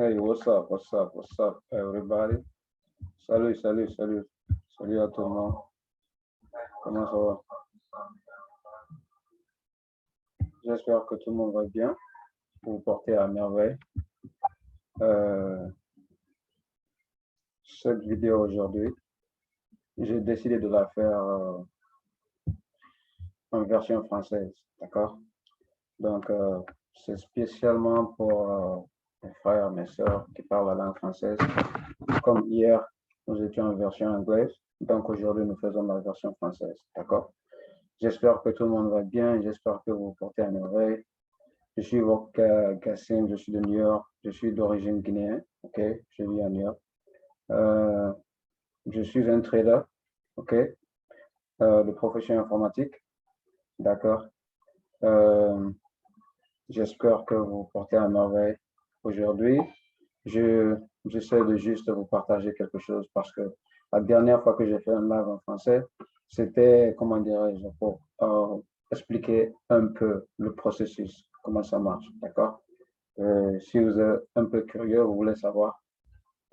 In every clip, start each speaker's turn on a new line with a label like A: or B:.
A: Hey, what's up, everybody? Salut, salut, salut. Salut à tout le monde. Comment ça va? J'espère que tout le monde va bien. Vous vous portez à merveille. Euh, Cette vidéo aujourd'hui, j'ai décidé de la faire en version française, d'accord? Donc, c'est spécialement pour mes frères, mes sœurs qui parlent la langue française. Comme hier, nous étions en version anglaise, donc aujourd'hui, nous faisons la version française, d'accord? J'espère que tout le monde va bien, j'espère que vous vous portez à merveille. Je suis Kassim, je suis de New York, je suis d'origine guinéenne, ok? Je vis à New York. Euh, je suis un trader, ok? De profession informatique, d'accord? Euh, J'espère que vous vous portez à merveille aujourd'hui. J'essaie de juste vous partager quelque chose parce que la dernière fois que j'ai fait un live en français, c'était, comment dirais-je, pour expliquer un peu le processus, comment ça marche, d'accord? Si vous êtes un peu curieux, vous voulez savoir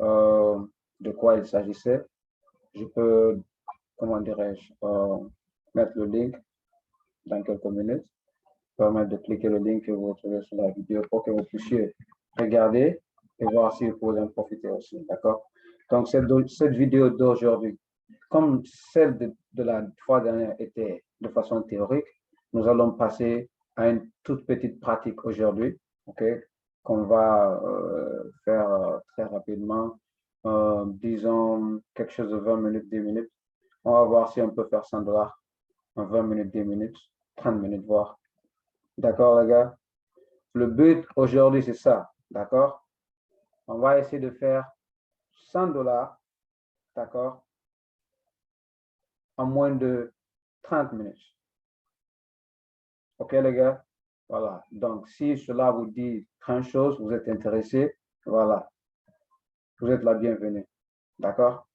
A: euh, de quoi il s'agissait, je peux, comment dirais-je, mettre le link dans quelques minutes, permettre de cliquer le link que vous retrouvez sur la vidéo pour que vous puissiez regarder et voir si vous pouvez en profiter aussi, d'accord? Donc, cette vidéo d'aujourd'hui, comme celle de la fois dernière était de façon théorique, nous allons passer à une toute petite pratique aujourd'hui, ok, qu'on va faire très rapidement, disons quelque chose de 20 minutes, 10 minutes. On va voir si on peut faire 100 dollars en 20 minutes, 10 minutes, 30 minutes, voire. D'accord, les gars? Le but aujourd'hui, c'est ça, d'accord? On va essayer de faire 100 dollars, d'accord, en moins de 30 minutes. OK, les gars? Voilà. Donc, si cela vous dit grand chose, vous êtes intéressé, voilà. Vous êtes la bienvenue. D'accord?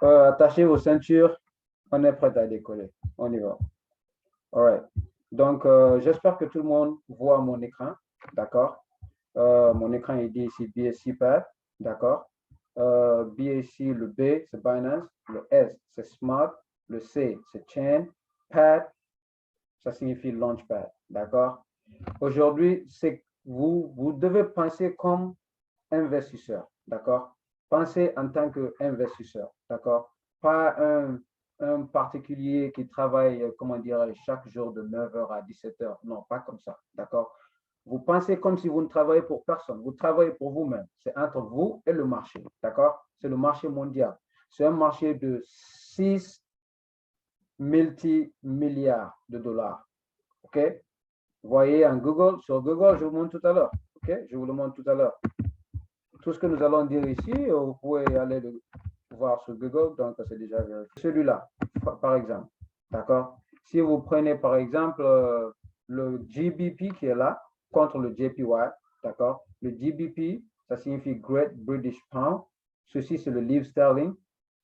A: Attachez vos ceintures. On est prêt à décoller. On y va. All right. Donc, j'espère que tout le monde voit mon écran. D'accord? Mon écran est dit ici BSC Pad. D'accord? BSC, le B, c'est Binance. Le S, c'est Smart. Le C, c'est Chain. Pad, ça signifie Launchpad. D'accord? Aujourd'hui, c'est vous devez penser comme investisseur, d'accord? Pensez en tant qu'investisseur, d'accord? Pas un particulier qui travaille, comment dire, chaque jour de 9h à 17h. Non, pas comme ça, d'accord? Vous pensez comme si vous ne travaillez pour personne. Vous travaillez pour vous-même. C'est entre vous et le marché, d'accord? C'est le marché mondial. C'est un marché de 6 multimilliards de dollars, OK? Voyez en Google, sur Google, je vous montre tout à l'heure. OK? Je vous le montre tout à l'heure. Tout ce que nous allons dire ici, vous pouvez aller le voir sur Google, donc c'est déjà vérifié. Celui-là, par exemple, d'accord? Si vous prenez par exemple le GBP qui est là, contre le JPY, d'accord? Le GBP, ça signifie Great British Pound. Ceci, c'est le livre sterling,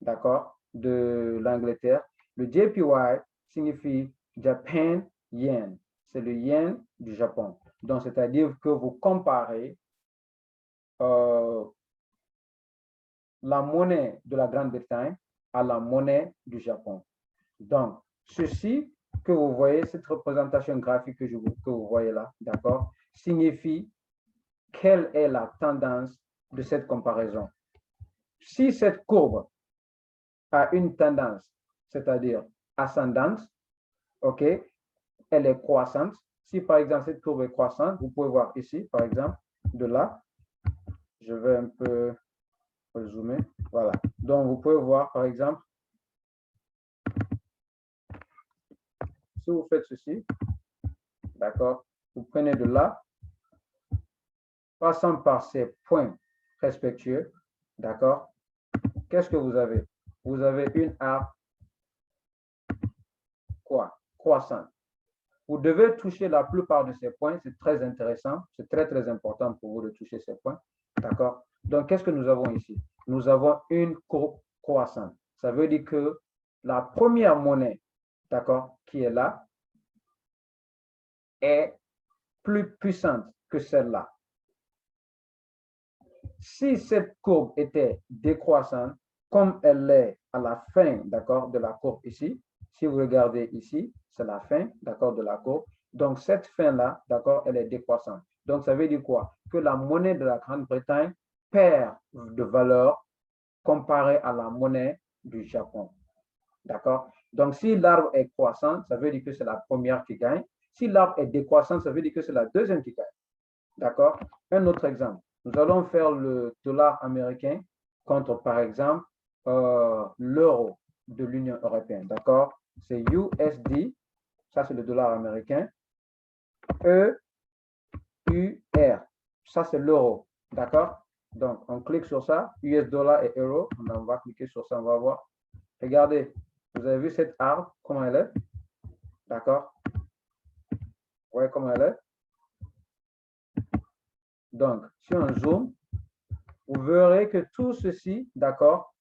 A: d'accord, de l'Angleterre. Le JPY signifie Japan Yen. C'est le yen du Japon. Donc, c'est-à-dire que vous comparez la monnaie de la Grande-Bretagne à la monnaie du Japon. Donc, ceci que vous voyez, cette représentation graphique que vous voyez là, d'accord, signifie quelle est la tendance de cette comparaison. Si cette courbe a une tendance, c'est-à-dire ascendante, OK, elle est croissante. Si par exemple cette courbe est croissante, vous pouvez voir ici, par exemple, de là, je vais un peu zoomer, voilà. Donc vous pouvez voir par exemple, si vous faites ceci, d'accord, vous prenez de là, passant par ces points respectueux, d'accord, qu'est-ce que vous avez? Vous avez une arc quoi? Croissante. Vous devez toucher la plupart de ces points, c'est très intéressant, c'est très très important pour vous de toucher ces points, d'accord? Donc qu'est-ce que nous avons ici? Nous avons une courbe croissante. Ça veut dire que la première monnaie, d'accord, qui est là, est plus puissante que celle-là. si cette courbe était décroissante, comme elle est à la fin, d'accord, de la courbe ici, si vous regardez ici, c'est la fin, d'accord, de la courbe. Donc, cette fin-là, d'accord, elle est décroissante. Donc, ça veut dire quoi? Que la monnaie de la Grande-Bretagne perd de valeur comparée à la monnaie du Japon. D'accord? Donc, si l'arbre est croissant, ça veut dire que c'est la première qui gagne. Si l'arbre est décroissant, ça veut dire que c'est la deuxième qui gagne. D'accord? Un autre exemple. Nous allons faire le dollar américain contre, par exemple, l'euro de l'Union européenne. D'accord? C'est USD. Ça, c'est le dollar américain. EUR. Ça, c'est l'euro. D'accord? Donc, on clique sur ça. US dollar et euro. On va cliquer sur ça. On va voir. Regardez. Vous avez vu cette arbre, comment elle est? D'accord? Vous voyez comment elle est? Donc, si on zoome, vous verrez que tout ceci, d'accord,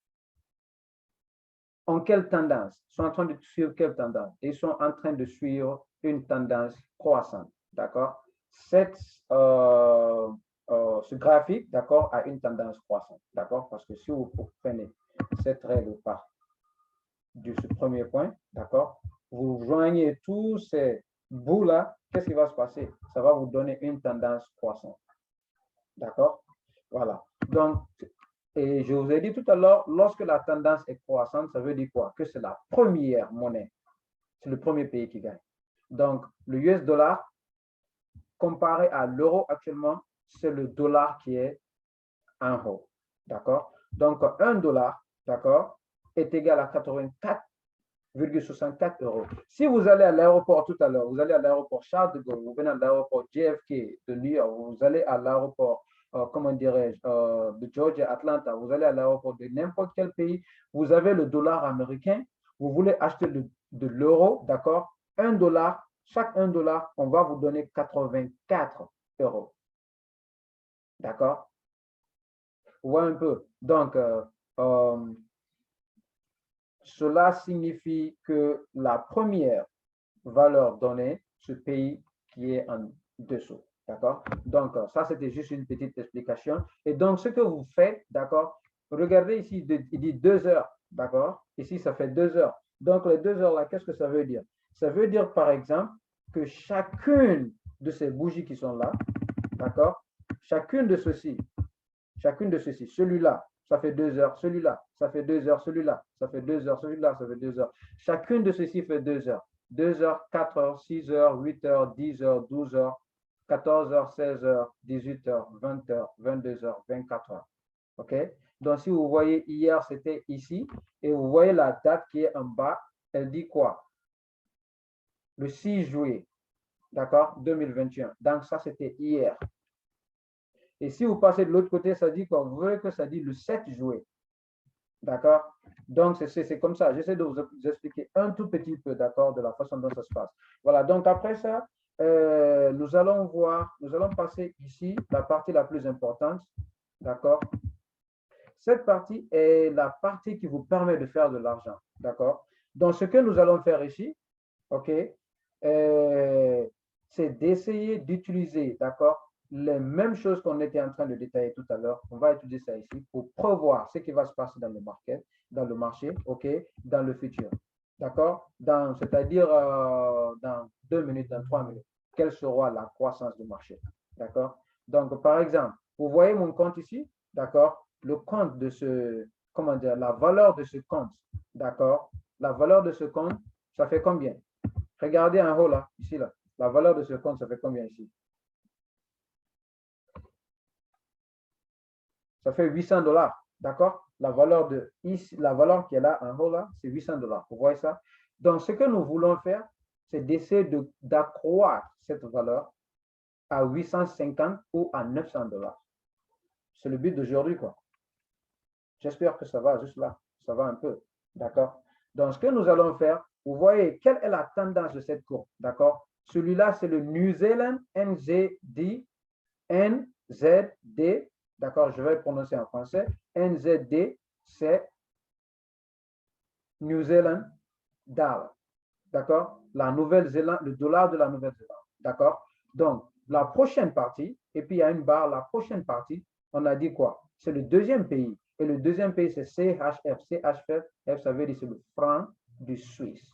A: ont quelle tendance? Sont en train de suivre quelle tendance? Ils sont en train de suivre une tendance croissante, d'accord? Ce graphique, d'accord, a une tendance croissante, d'accord? Parce que si vous prenez cette règle par de ce premier point, d'accord, vous joignez tous ces bouts-là, qu'est-ce qui va se passer? Ça va vous donner une tendance croissante, d'accord? Voilà. Donc, et je vous ai dit tout à l'heure, lorsque la tendance est croissante, ça veut dire quoi? Que c'est la première monnaie. C'est le premier pays qui gagne. Donc, le US dollar, comparé à l'euro actuellement, c'est le dollar qui est en haut. D'accord? Donc, un dollar, d'accord, est égal à 84,64 euros. Si vous allez à l'aéroport tout à l'heure, vous allez à l'aéroport Charles de Gaulle, vous venez à l'aéroport JFK de New York, vous allez à l'aéroport comment dirais-je, de Georgia, Atlanta, vous allez à l'aéroport de n'importe quel pays, vous avez le dollar américain, vous voulez acheter de l'euro, d'accord? Un dollar, chaque 1 dollar, on va vous donner 84 euros. D'accord? Vous voyez un peu. Donc, cela signifie que la première valeur donnée, ce pays qui est en dessous. D'accord? Donc, ça, c'était juste une petite explication. Et donc, ce que vous faites, d'accord? Regardez ici, il dit 2 heures. D'accord? Ici, ça fait 2 heures. Donc, les 2 heures là, qu'est-ce que ça veut dire? Ça veut dire, par exemple, que chacune de ces bougies qui sont là, d'accord? Chacune de ceux-ci, celui-là, ça fait 2 heures, celui-là, ça fait 2 heures, celui-là, ça fait 2 heures, celui-là, ça fait 2 heures. Chacune de ceux-ci fait 2 heures. 2 heures, 4 heures, 6 heures, 8 heures, 10 heures, 12 heures, 14 heures, 16 heures, 18 heures, 20 heures, 22 heures, 24 heures. OK? Donc, si vous voyez, hier, c'était ici, et vous voyez la date qui est en bas, elle dit quoi? Le 6 juillet, d'accord? 2021. Donc, ça, c'était hier. Et si vous passez de l'autre côté, ça dit quoi? Vous voyez que ça dit le 7 juillet. D'accord? Donc, c'est comme ça. J'essaie de vous expliquer un tout petit peu, d'accord, de la façon dont ça se passe. Voilà. Donc, après ça, nous allons passer ici la partie la plus importante. D'accord? Cette partie est la partie qui vous permet de faire de l'argent. D'accord? Donc, ce que nous allons faire ici, OK, c'est d'essayer d'utiliser, d'accord, les mêmes choses qu'on était en train de détailler tout à l'heure. On va utiliser ça ici pour prévoir ce qui va se passer dans le marché, OK, dans le futur. D'accord? C'est-à-dire dans 2 minutes, dans 3 minutes, quelle sera la croissance du marché? D'accord? Donc, par exemple, vous voyez mon compte ici, d'accord? Le compte de ce, comment dire, la valeur de ce compte, d'accord? La valeur de ce compte, ça fait combien? Regardez en haut là, ici là. La valeur de ce compte, ça fait combien ici? Ça fait 800 dollars. D'accord? La valeur qui est là en haut là, c'est 800 dollars. Vous voyez ça? Donc, ce que nous voulons faire, c'est d'essayer d'accroître cette valeur à 850 ou à 900 dollars. C'est le but d'aujourd'hui, quoi. J'espère que ça va juste là. Ça va un peu. D'accord? Donc, ce que nous allons faire, vous voyez quelle est la tendance de cette courbe. D'accord? Celui-là, c'est le New Zealand NZD. NZD. D'accord? Je vais le prononcer en français. NZD, c'est New Zealand Dollar. D'accord? La Nouvelle-Zélande, le dollar de la Nouvelle-Zélande. D'accord? Donc, la prochaine partie, et puis il y a une barre, la prochaine partie, on a dit quoi? C'est le deuxième pays. Et le deuxième pays, c'est CHF. CHF, ça veut dire c'est le franc du Suisse.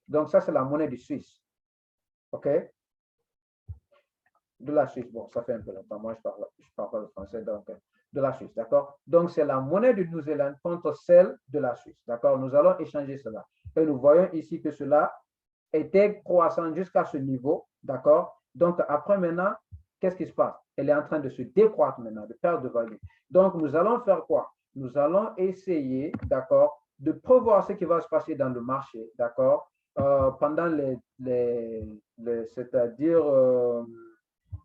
A: Donc, ça, c'est la monnaie du Suisse. OK? De la Suisse. Bon, ça fait un peu longtemps. Moi, je parle pas le français, donc de la Suisse. D'accord? Donc, c'est la monnaie de Nouvelle-Zélande contre celle de la Suisse. D'accord? Nous allons échanger cela. Et nous voyons ici que cela était croissant jusqu'à ce niveau. D'accord? Donc, après maintenant, qu'est-ce qui se passe? Elle est en train de se décroître maintenant, de perdre de valeur. Donc, nous allons faire quoi? Nous allons essayer, d'accord, de prévoir ce qui va se passer dans le marché, d'accord, pendant c'est-à-dire,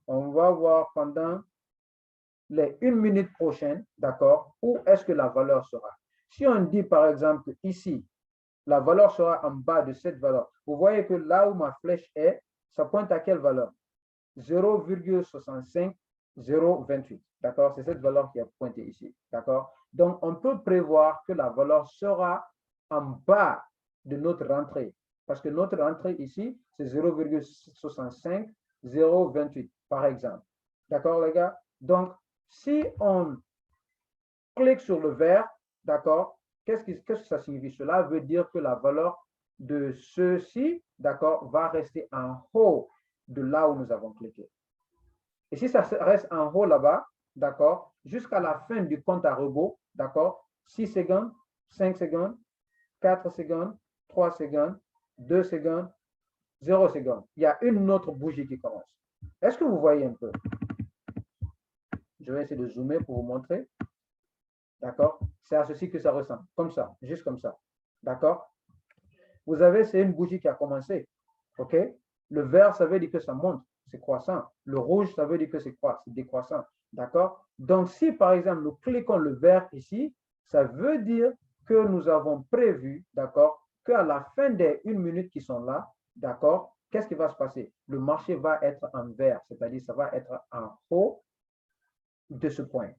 A: on va voir pendant les 1 minute prochaine, d'accord, où est-ce que la valeur sera. Si on dit, par exemple, ici, la valeur sera en bas de cette valeur, vous voyez que là où ma flèche est, ça pointe à quelle valeur? 0,65028. D'accord? C'est cette valeur qui est pointée ici. D'accord? Donc, on peut prévoir que la valeur sera en bas de notre rentrée. Parce que notre rentrée ici, c'est 0,65028, par exemple. D'accord, les gars? Donc, si on clique sur le vert, d'accord, qu'est-ce que ça signifie? Cela veut dire que la valeur de ceci, d'accord, va rester en haut de là où nous avons cliqué. Et si ça reste en haut là-bas, d'accord, jusqu'à la fin du compte à rebours, d'accord, 6 secondes, 5 secondes, 4 secondes, 3 secondes, 2 secondes, 0 secondes. Il y a une autre bougie qui commence. Est-ce que vous voyez un peu? Je vais essayer de zoomer pour vous montrer. D'accord? C'est à ceci que ça ressemble. Comme ça, juste comme ça. D'accord? Vous avez, c'est une bougie qui a commencé. OK? Le vert, ça veut dire que ça monte, c'est croissant. Le rouge, ça veut dire que c'est décroissant. D'accord? Donc, si par exemple, nous cliquons le vert ici, ça veut dire que nous avons prévu, d'accord, qu'à la fin des 1 minute qui sont là, d'accord, qu'est-ce qui va se passer? Le marché va être en vert, c'est-à-dire ça va être en haut de ce point.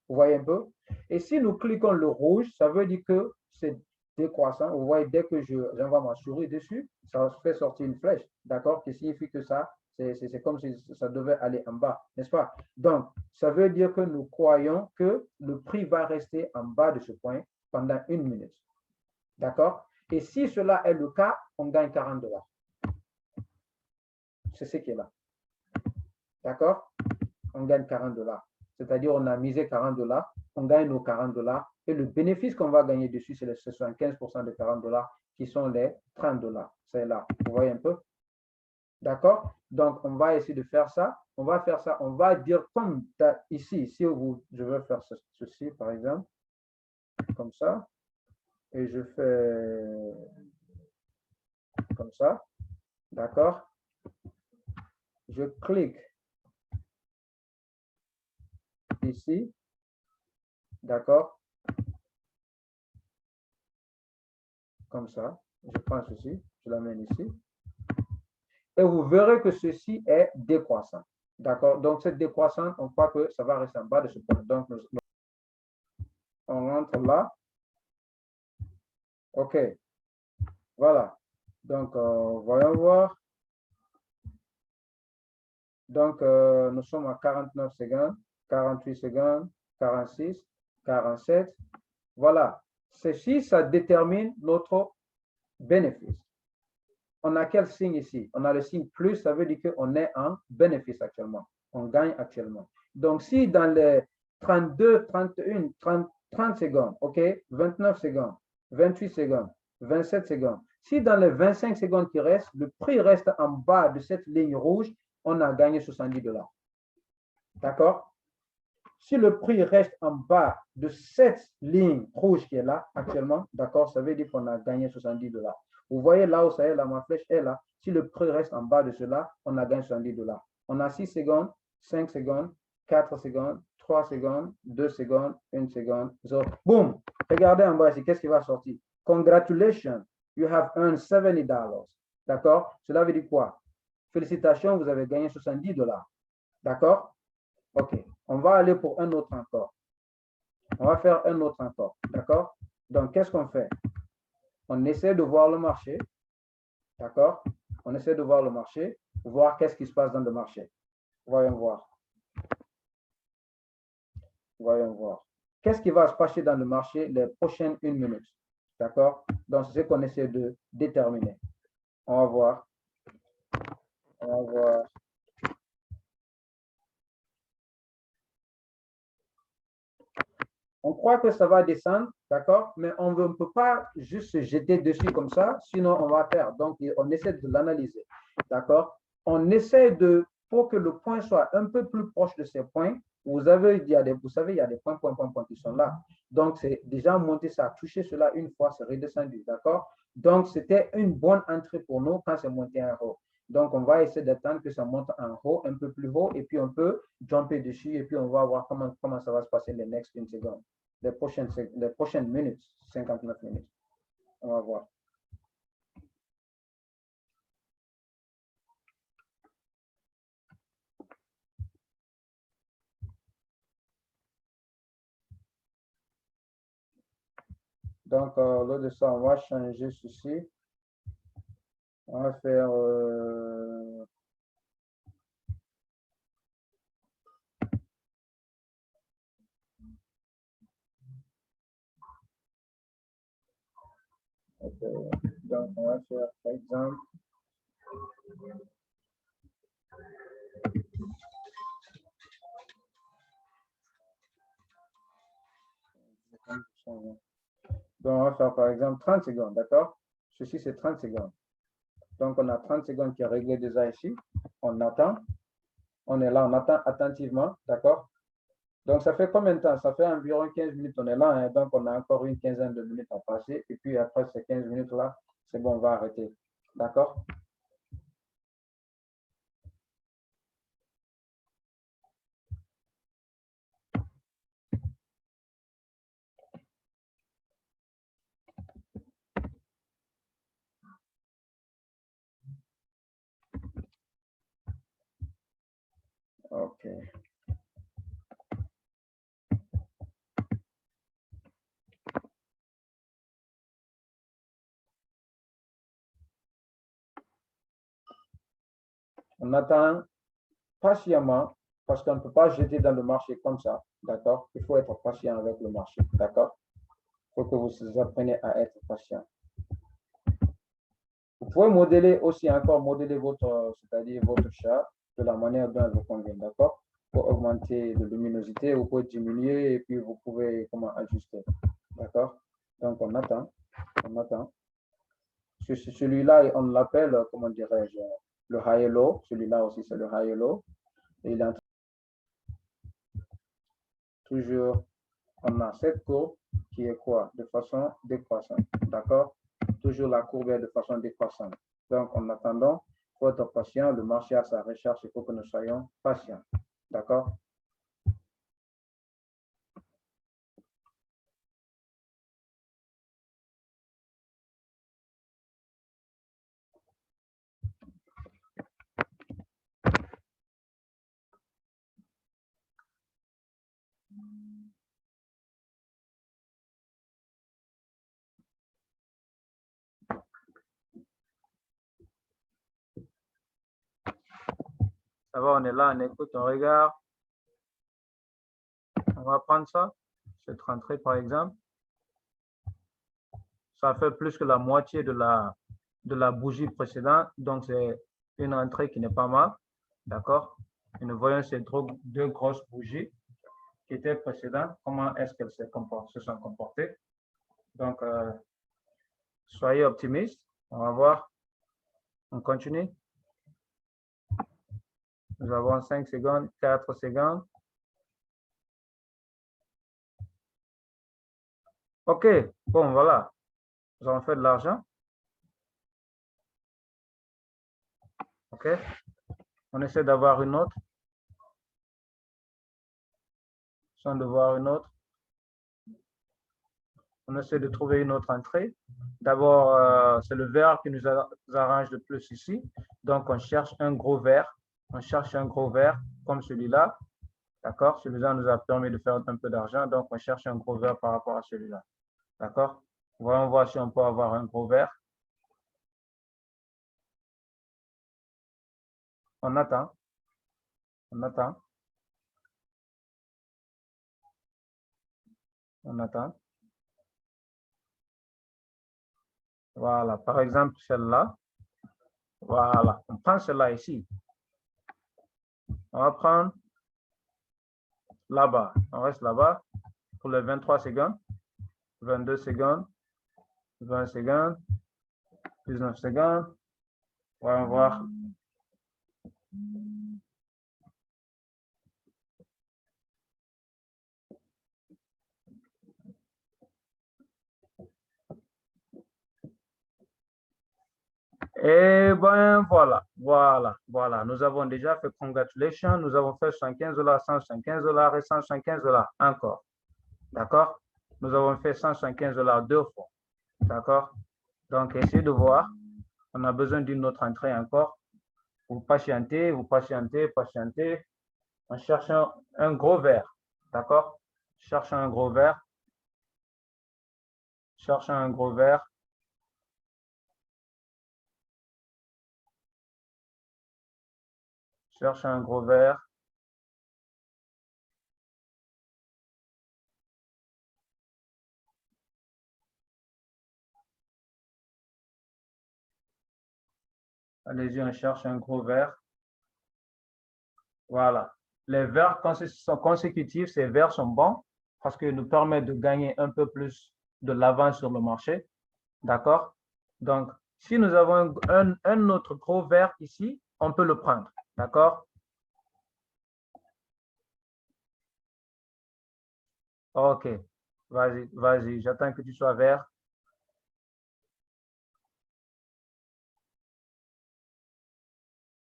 A: Vous voyez un peu? Et si nous cliquons le rouge, ça veut dire que c'est décroissant. Vous voyez, dès que j'envoie ma souris dessus, ça fait sortir une flèche, d'accord, qui signifie que ça, c'est comme si ça devait aller en bas, n'est-ce pas? Donc, ça veut dire que nous croyons que le prix va rester en bas de ce point pendant 1 minute. D'accord? Et si cela est le cas, on gagne 40 $. C'est ce qui est là. D'accord? On gagne 40 $. C'est-à-dire, on a misé 40 $, on gagne nos 40 $, et le bénéfice qu'on va gagner dessus, c'est les 75% de 40 $, qui sont les 30 $. C'est là. Vous voyez un peu? D'accord? Donc, on va essayer de faire ça. On va faire ça. On va dire comme ici, si je veux faire ceci, par exemple, comme ça, et je fais comme ça. D'accord? Je clique ici. D'accord? Comme ça. Je prends ceci, je l'amène ici. Et vous verrez que ceci est décroissant. D'accord? Donc, cette décroissance, on croit que ça va rester en bas de ce point. Donc, on rentre là. OK. Voilà. Donc, voyons voir. Donc, nous sommes à 49 secondes, 48 secondes, 46, 47. Voilà. Ceci, ça détermine notre bénéfice. On a quel signe ici? On a le signe plus, ça veut dire qu'on est en bénéfice actuellement. On gagne actuellement. Donc, si dans les 32, 31, 30 secondes, OK, 29 secondes, 28 secondes, 27 secondes, si dans les 25 secondes qui restent, le prix reste en bas de cette ligne rouge, on a gagné 70 $. D'accord? Si le prix reste en bas de cette ligne rouge qui est là actuellement, d'accord, ça veut dire qu'on a gagné 70 $. Vous voyez là où ça est, là, ma flèche est là. Si le prix reste en bas de cela, on a gagné 70 $. On a 6 secondes, 5 secondes, 4 secondes, 3 secondes, 2 secondes, 1 seconde, 0. Boum! Regardez en bas ici, qu'est-ce qui va sortir? Congratulations, you have earned 70 $. D'accord? Cela veut dire quoi? Félicitations, vous avez gagné 70 $. D'accord? OK. On va aller pour un autre encore. On va faire un autre encore. D'accord? Donc, qu'est-ce qu'on fait? On essaie de voir le marché. D'accord? On essaie de voir le marché, voir qu'est-ce qui se passe dans le marché. Voyons voir. Voyons voir. Qu'est-ce qui va se passer dans le marché les prochaines 1 minute? D'accord? Donc, c'est ce qu'on essaie de déterminer. On va voir. On va voir. On croit que ça va descendre, d'accord? Mais on ne peut pas juste se jeter dessus comme ça, sinon on va perdre. Donc, on essaie de l'analyser, d'accord? On essaie de, pour que le point soit un peu plus proche de ces points, vous savez, il y a des points, points, points, points qui sont là. Donc, c'est déjà monté, ça a touché cela une fois, c'est redescendu, d'accord? Donc, c'était une bonne entrée pour nous quand c'est monté en haut. Donc, on va essayer d'attendre que ça monte en haut, un peu plus haut, et puis on peut jumper dessus, et puis on va voir comment ça va se passer les next 1 seconde. Les prochaines minutes, 59 minutes. On va voir. Donc, là de ça, on va changer ceci. On va faire donc, on va faire, par exemple, donc, on va faire, par exemple, 30 secondes, d'accord? Ceci, c'est 30 secondes. Donc, on a 30 secondes qui est réglé déjà ici. On attend. On est là, on attend attentivement, d'accord? Donc, ça fait combien de temps? Ça fait environ 15 minutes, on est là, hein? Donc on a encore une quinzaine de minutes à passer. Et puis, après ces 15 minutes-là, c'est bon, on va arrêter. D'accord? OK. On attend patiemment parce qu'on ne peut pas jeter dans le marché comme ça. D'accord? Il faut être patient avec le marché. D'accord? Il faut que vous appreniez à être patient. Vous pouvez modeler aussi encore, modeler votre, c'est-à-dire votre chat de la manière dont elle vous convient. D'accord? Pour augmenter la luminosité, vous pouvez diminuer et puis vous pouvez comment ajuster. D'accord? Donc on attend. On attend. Celui-là, on l'appelle, comment dirais-je, le high low. Celui-là aussi, c'est le high low. Et il est toujours, on a cette courbe qui est quoi? De façon décroissante. D'accord? Toujours la courbe est de façon décroissante. Donc, en attendant, il faut être patient. Le marché a sa recherche. Il faut que nous soyons patients. D'accord? Ça va, on est là, on écoute, on regarde. On va prendre ça. Cette rentrée, par exemple. Ça fait plus que la moitié de la bougie précédente. Donc, c'est une entrée qui n'est pas mal. D'accord? Et nous voyons ces deux grosses bougies qui étaient précédentes. Comment est-ce qu'elles se sont comportées? Donc, soyez optimistes. On va voir. On continue. Nous avons 5 secondes, 4 secondes. OK. Bon, voilà. Nous avons fait de l'argent. OK. On essaie d'avoir une autre. Sans de voir une autre. On essaie de trouver une autre entrée. D'abord, c'est le vert qui nous arrange le plus ici. Donc, on cherche un gros vert. On cherche un gros vert comme celui-là. D'accord? Celui-là nous a permis de faire un peu d'argent. Donc, on cherche un gros vert par rapport à celui-là. D'accord? Voyons voir si on peut avoir un gros vert. On attend. On attend. On attend. Voilà, par exemple, celle-là. Voilà, on prend celle-là ici. On va prendre là-bas. On reste là-bas pour les 23 secondes, 22 secondes, 20 secondes, 19 secondes. On va voir. Et ben voilà. Nous avons déjà fait congratulations. Nous avons fait $115, $175 et $175 encore. D'accord? Nous avons fait $175 deux fois. D'accord? Donc, essayez de voir. On a besoin d'une autre entrée encore. Vous patientez, vous patientez, patientez. On cherche un gros verre. D'accord? Cherche un gros verre. Cherche un gros verre. Cherche un gros verre. Allez-y, on cherche un gros verre. Voilà. Les verres, quand ils sont consécutifs, ces verres sont bons parce qu'ils nous permettent de gagner un peu plus de l'avance sur le marché. D'accord? Donc, si nous avons un autre gros verre ici, on peut le prendre. D'accord? OK. Vas-y, vas-y. J'attends que tu sois vert.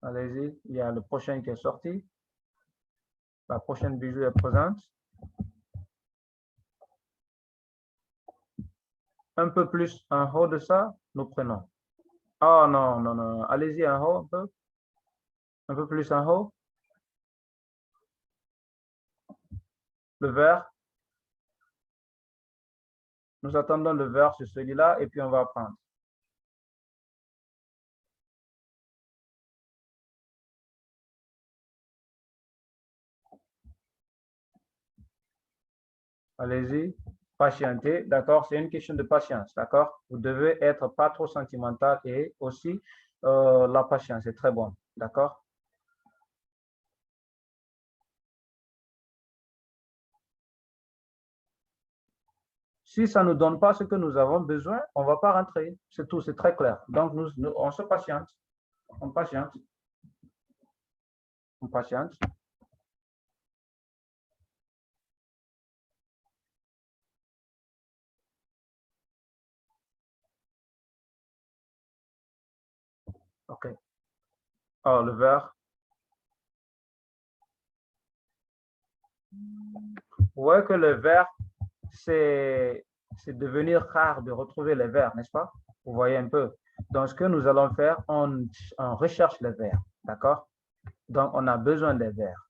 A: Allez-y. Il y a le prochain qui est sorti. La prochaine bijou est présente. Un peu plus en haut de ça, nous prenons. Oh non, non, non. Allez-y en haut un peu. Un peu plus en haut. Le vert. Nous attendons le vert sur celui-là et puis on va prendre. Allez-y, patientez, d'accord? C'est une question de patience, d'accord? Vous devez être pas trop sentimental et aussi la patience est très bonne, d'accord? Si ça ne nous donne pas ce que nous avons besoin, on ne va pas rentrer. C'est tout, c'est très clair. Donc, on se patiente, on patiente, on patiente. OK. Alors, le vert. Vous voyez que le vert, c'est devenir rare de retrouver les verts, n'est-ce pas? Vous voyez un peu. Donc, ce que nous allons faire, on recherche les verts, d'accord? Donc, on a besoin des verres.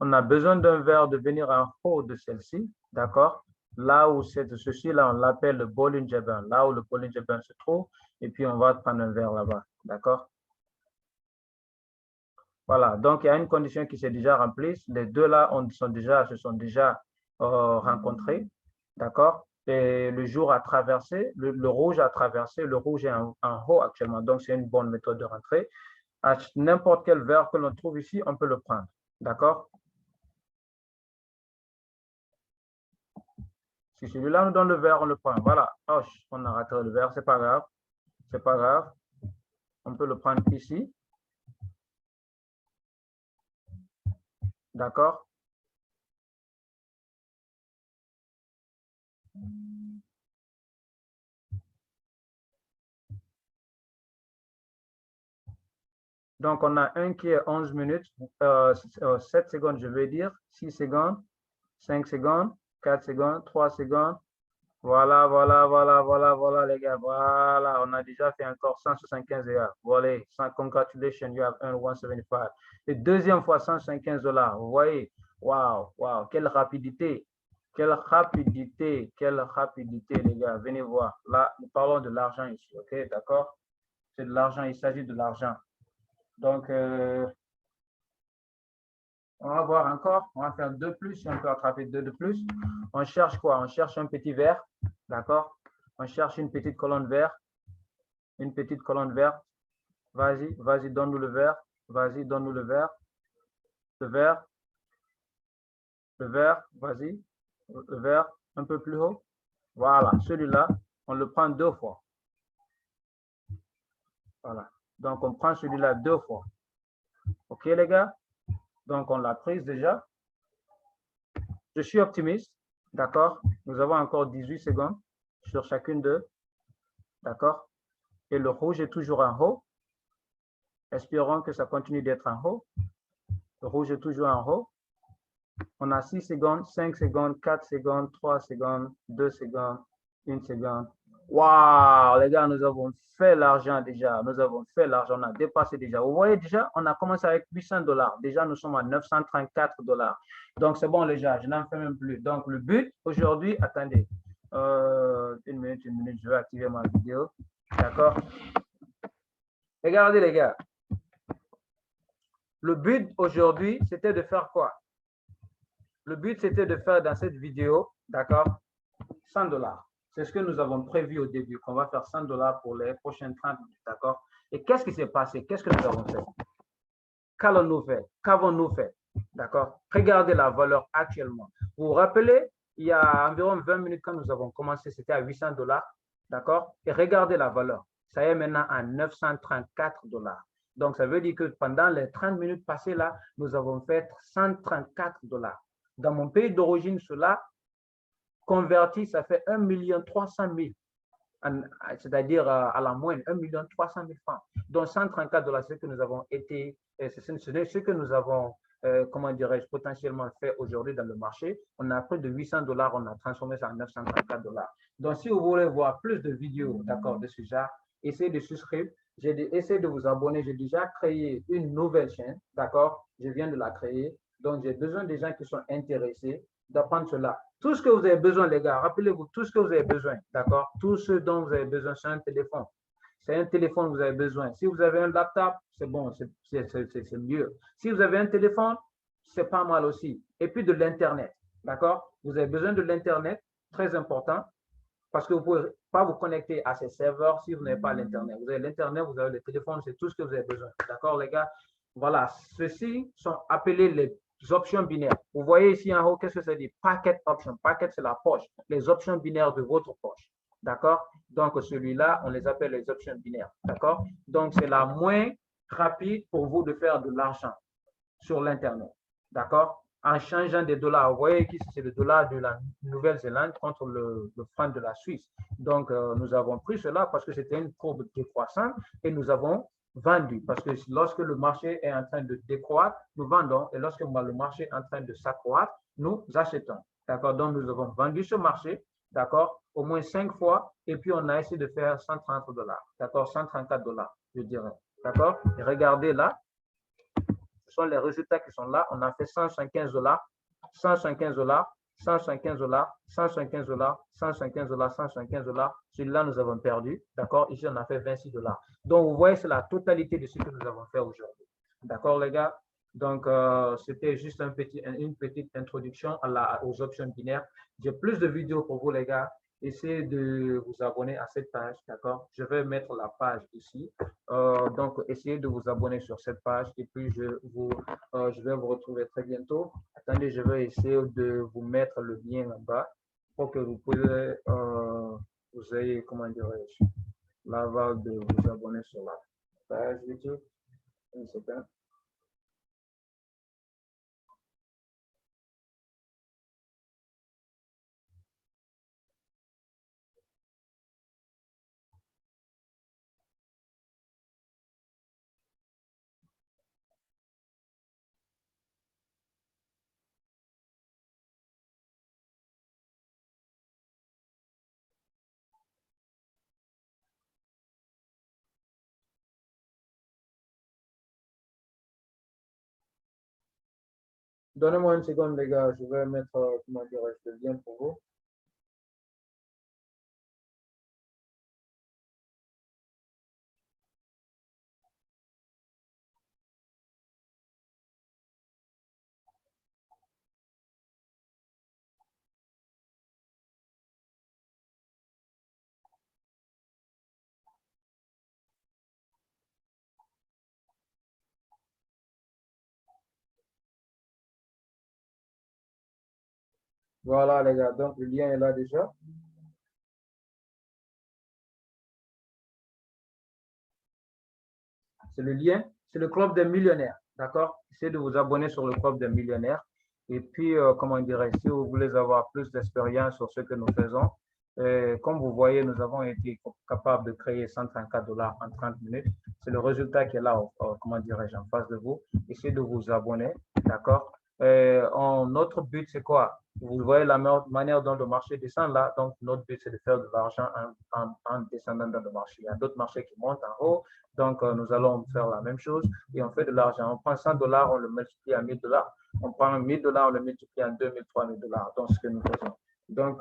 A: On a besoin d'un verre de venir en haut de celle-ci, d'accord? Là où c'est ceci-là, on l'appelle le Bollinger Band, là où le Bollinger Band se trouve, et puis on va prendre un verre là-bas, d'accord? Voilà, donc il y a une condition qui s'est déjà remplie. Les deux là se sont déjà rencontrés, d'accord? Et le jour a traversé, le rouge a traversé, le rouge est en haut actuellement, donc c'est une bonne méthode de rentrée. À n'importe quel verre que l'on trouve ici, on peut le prendre, d'accord? Si celui-là nous donne le verre, on le prend. Voilà. Oh, on a raté le verre, c'est pas grave. C'est pas grave. On peut le prendre ici. D'accord? Donc, on a un qui est 11 minutes, 7 secondes, je veux dire, 6 secondes, 5 secondes, 4 secondes, 3 secondes. Voilà, voilà, voilà, voilà, voilà, les gars. Voilà, on a déjà fait encore 175 $. Voilà, congratulations, you have earned 175. Et deuxième fois, 175 $. Vous voyez, waouh, waouh, quelle rapidité. Quelle rapidité, les gars. Venez voir. Là, nous parlons de l'argent ici, ok, d'accord? C'est de l'argent, il s'agit de l'argent. Donc, on va voir encore. On va faire 2 plus. Si on peut attraper 2 de plus. On cherche quoi? On cherche un petit vert. D'accord? On cherche une petite colonne verte. Une petite colonne verte. Vas-y, vas-y, donne-nous le vert. Vas-y, donne-nous le vert. Le vert. Le vert. Vas-y. Le vert. Un peu plus haut. Voilà. Celui-là, on le prend 2 fois. Voilà. Donc, on prend celui-là 2 fois. OK, les gars? Donc, on l'a prise déjà. Je suis optimiste. D'accord? Nous avons encore 18 secondes sur chacune d'eux. D'accord? Et le rouge est toujours en haut. Espérons que ça continue d'être en haut. Le rouge est toujours en haut. On a 6 secondes, 5 secondes, 4 secondes, 3 secondes, 2 secondes, 1 seconde. Waouh, les gars, nous avons fait l'argent déjà. Nous avons fait l'argent. On a dépassé déjà. Vous voyez déjà, on a commencé avec 800 $. Déjà, nous sommes à 934 $. Donc, c'est bon, les gars, je n'en fais même plus. Donc, le but aujourd'hui, attendez. Une minute, je vais activer ma vidéo. D'accord? Regardez, les gars. Le but aujourd'hui, c'était de faire quoi? Le but, c'était de faire dans cette vidéo, d'accord, 100 $. C'est ce que nous avons prévu au début, qu'on va faire 100 $ pour les prochaines 30 minutes, d'accord? Et qu'est-ce qui s'est passé? Qu'est-ce que nous avons fait? Qu'allons-nous faire? Qu'avons-nous fait? D'accord? Regardez la valeur actuellement. Vous vous rappelez, il y a environ 20 minutes quand nous avons commencé, c'était à 800 $, d'accord? Et regardez la valeur. Ça est maintenant à 934 $. Donc, ça veut dire que pendant les 30 minutes passées là, nous avons fait 134 $. Dans mon pays d'origine, cela converti, ça fait 1 300 000, c'est-à-dire à la moyenne, 1 300 000 francs. Donc 134 $, c'est ce que nous avons été, ce que nous avons, comment dirais-je, potentiellement fait aujourd'hui dans le marché. On a pris de 800 $, on a transformé ça en 934 $. Donc si vous voulez voir plus de vidéos, d'accord, de ce genre, essayez de souscrire. Essayez de vous abonner. J'ai déjà créé une nouvelle chaîne, d'accord? Je viens de la créer. Donc, j'ai besoin des gens qui sont intéressés d'apprendre cela. Tout ce que vous avez besoin, les gars, rappelez-vous, tout ce que vous avez besoin, d'accord? Tout ce dont vous avez besoin, c'est un téléphone. C'est un téléphone que vous avez besoin. Si vous avez un laptop, c'est bon, c'est mieux. Si vous avez un téléphone, c'est pas mal aussi. Et puis de l'Internet, d'accord? Vous avez besoin de l'Internet, très important, parce que vous ne pouvez pas vous connecter à ces serveurs si vous n'avez pas l'Internet. Vous avez l'Internet, vous avez le téléphone, c'est tout ce que vous avez besoin. D'accord, les gars? Voilà, ceux-ci sont appelés les options binaires. Vous voyez ici en haut, qu'est-ce que ça dit? Packet option. Packet, c'est la poche. Les options binaires de votre poche. D'accord? Donc, celui-là, on les appelle les options binaires. D'accord? Donc, c'est la moins rapide pour vous de faire de l'argent sur l'Internet. D'accord? En changeant des dollars. Vous voyez ici, c'est le dollar de la Nouvelle-Zélande contre le franc de la Suisse. Donc, nous avons pris cela parce que c'était une courbe décroissante et nous avons vendu. Parce que lorsque le marché est en train de décroître, nous vendons. Et lorsque le marché est en train de s'accroître, nous achetons. D'accord? Donc, nous avons vendu ce marché, d'accord, au moins 5 fois. Et puis, on a essayé de faire 130 $. D'accord? 134 $, je dirais. D'accord? Et regardez là. Ce sont les résultats qui sont là. On a fait 175 $, 175 $, 175 $, 175 $, 175 $, 175 $. Celui-là, nous avons perdu. D'accord? Ici, on a fait 26 $. Donc, vous voyez, c'est la totalité de ce que nous avons fait aujourd'hui. D'accord, les gars? Donc, c'était juste une petite introduction aux options binaires. J'ai plus de vidéos pour vous, les gars. Essayez de vous abonner à cette page, d'accord? Je vais mettre la page ici. Donc, essayez de vous abonner sur cette page et puis je vais vous retrouver très bientôt. Attendez, je vais essayer de vous mettre le lien en bas pour que vous puissiez, vous ayez, comment dirais-je, l'aval de vous abonner sur la page YouTube. Une seconde. Donnez-moi une seconde, les gars. Je vais mettre, comment dirais-je, le lien pour vous. Voilà, les gars. Donc, le lien est là déjà. C'est le lien, c'est le club des millionnaires, d'accord? Essayez de vous abonner sur le club des millionnaires. Et puis, comment dirais-je, si vous voulez avoir plus d'expérience sur ce que nous faisons, comme vous voyez, nous avons été capables de créer 134 dollars en 30 minutes. C'est le résultat qui est là, comment dirais-je, en face de vous. Essayez de vous abonner, d'accord? Notre but, c'est quoi? Vous voyez la manière dont le marché descend là. Donc, notre but, c'est de faire de l'argent en descendant dans le marché. Il y a d'autres marchés qui montent en haut. Donc, nous allons faire la même chose et on fait de l'argent. On prend 100 dollars, on le multiplie à 1000 dollars. On prend 1000 dollars, on le multiplie à 2000, 3000 dollars. Donc, ce que nous faisons. Donc,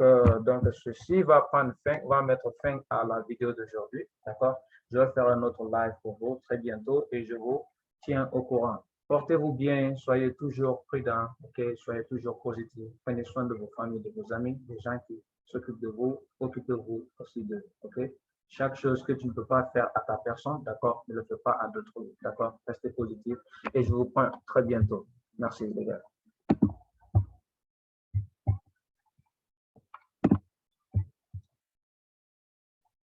A: ceci va prendre fin, va mettre fin à la vidéo d'aujourd'hui. D'accord? Je vais faire un autre live pour vous très bientôt et je vous tiens au courant. Portez-vous bien, soyez toujours prudents, ok? Soyez toujours positifs. Prenez soin de vos familles, de vos amis, des gens qui s'occupent de vous, occupez-vous aussi d'eux, ok? Chaque chose que tu ne peux pas faire à ta personne, d'accord, ne le fais pas à d'autres, d'accord? Restez positif et je vous prends très bientôt. Merci les gars.